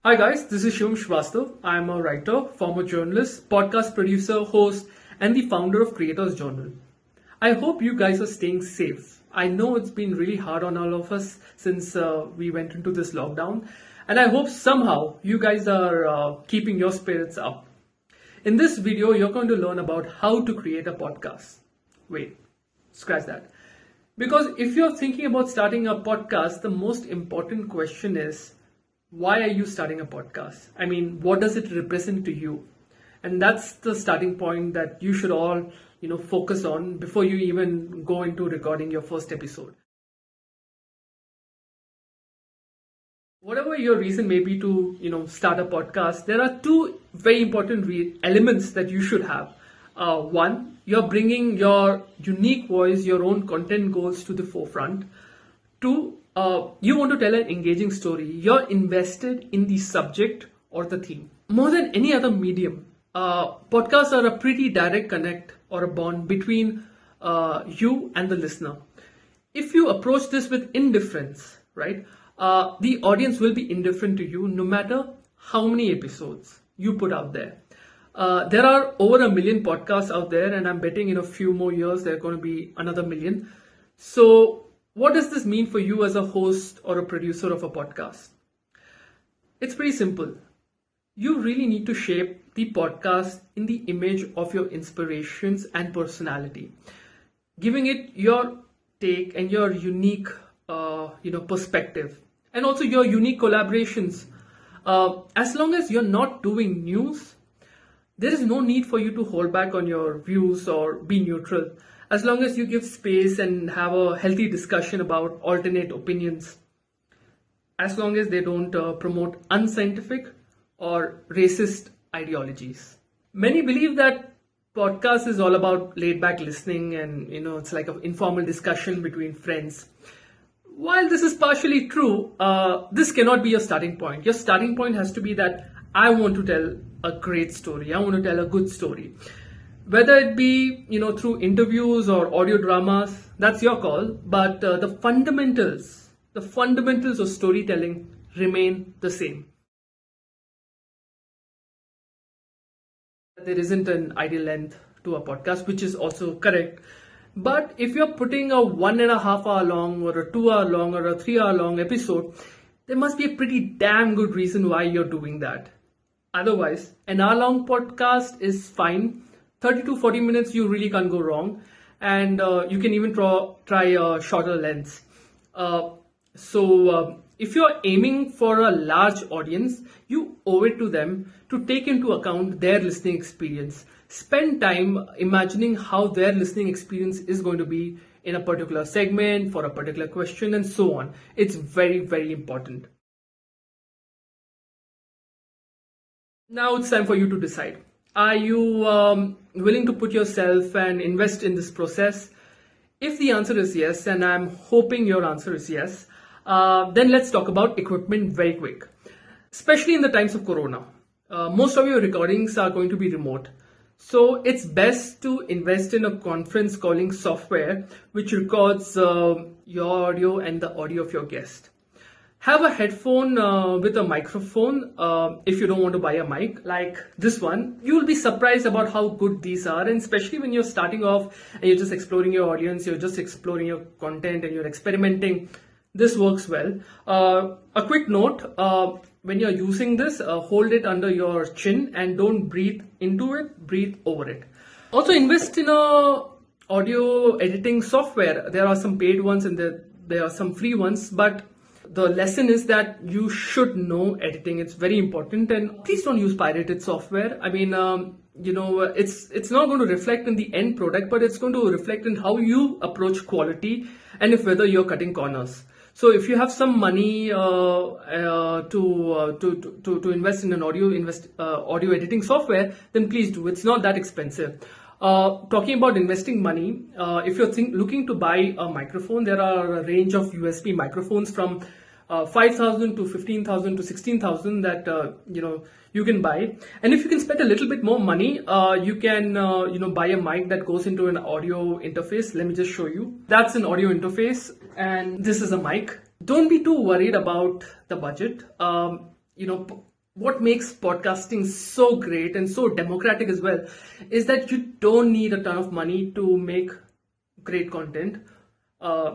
Hi guys, this is Srivastav. I'm a writer, former journalist, podcast producer, host, and the founder of Creators Journal. I hope you guys are staying safe. I know it's been really hard on all of us since we went into this lockdown, and I hope somehow you guys are keeping your spirits up. In this video, you're going to learn about how to create a podcast. Wait, scratch that. Because if you're thinking about starting a podcast, the most important question is, why are you starting a podcast? I mean, what does it represent to you? And that's the starting point that you should all, focus on before you even go into recording your first episode. Whatever your reason may be to, start a podcast, there are two very important elements that you should have. One, you're bringing your unique voice, your own content goals to the forefront. Two, you want to tell an engaging story. You're invested in the subject or the theme. More than any other medium, podcasts are a pretty direct connect or a bond between you and the listener. If you approach this with indifference, right, the audience will be indifferent to you no matter how many episodes you put out there. There are over 1 million podcasts out there, and I'm betting in a few more years there are going to be another million. So what does this mean for you as a host or a producer of a podcast? It's pretty simple. You really need to shape the podcast in the image of your inspirations and personality, giving it your take and your unique, perspective, and also your unique collaborations. As long as you're not doing news, there is no need for you to hold back on your views or be neutral. As long as you give space and have a healthy discussion about alternate opinions, as long as they don't promote unscientific or racist ideologies. Many believe that podcast is all about laid back listening and it's like an informal discussion between friends. While this is partially true, this cannot be your starting point. Your starting point has to be that I want to tell a great story. I want to tell a good story. Whether it be, through interviews or audio dramas, that's your call. But the fundamentals of storytelling remain the same. There isn't an ideal length to a podcast, which is also correct. But if you're putting a 1.5 hour long or a 2 hour long or a 3 hour long episode, there must be a pretty damn good reason why you're doing that. Otherwise, an hour long podcast is fine. 30 to 40 minutes, you really can't go wrong. And you can even try a shorter lengths. So if you're aiming for a large audience, you owe it to them to take into account their listening experience. Spend time imagining how their listening experience is going to be in a particular segment, for a particular question, and so on. It's very, very important. Now it's time for you to decide. Are you willing to put yourself and invest in this process? If the answer is yes, and I'm hoping your answer is yes, then let's talk about equipment very quick. Especially in the times of Corona. Most of your recordings are going to be remote. So it's best to invest in a conference calling software which records your audio and the audio of your guest. Have a headphone with a microphone if you don't want to buy a mic like this one. You'll be surprised about how good these are, and especially when you're starting off and you're just exploring your audience, you're just exploring your content and you're experimenting. This works well. A quick note, when you're using this, hold it under your chin and don't breathe into it, breathe over it. Also invest in a audio editing software. There are some paid ones and there are some free ones, but the lesson is that you should know editing. It's very important, and please don't use pirated software. I mean, it's not going to reflect in the end product, but it's going to reflect in how you approach quality and if whether you're cutting corners. So if you have some money to invest in an audio editing software, then please do. It's not that expensive. Talking about investing money, if you're looking to buy a microphone, there are a range of USB microphones from 5,000 to 15,000 to 16,000 that you can buy. And if you can spend a little bit more money, you can buy a mic that goes into an audio interface. Let me just show you. That's an audio interface, and this is a mic. Don't be too worried about the budget. what makes podcasting so great and so democratic as well is that you don't need a ton of money to make great content,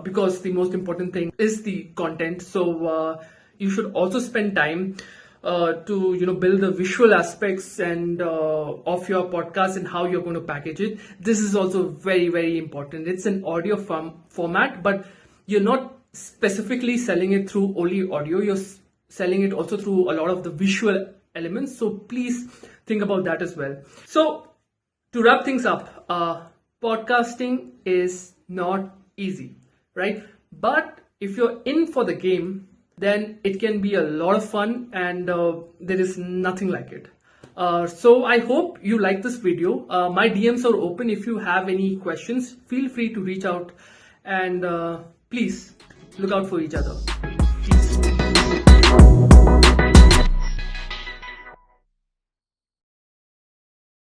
because the most important thing is the content. So you should also spend time to build the visual aspects and of your podcast and how you're going to package it. This is also very, very important. It's an audio format, but you're not specifically selling it through only audio. You're selling it also through a lot of the visual elements. So please think about that as well. So to wrap things up, podcasting is not easy, right? But if you're in for the game, then it can be a lot of fun, and there is nothing like it. So I hope you like this video. My DMs are open. If you have any questions, feel free to reach out, and please look out for each other. Peace.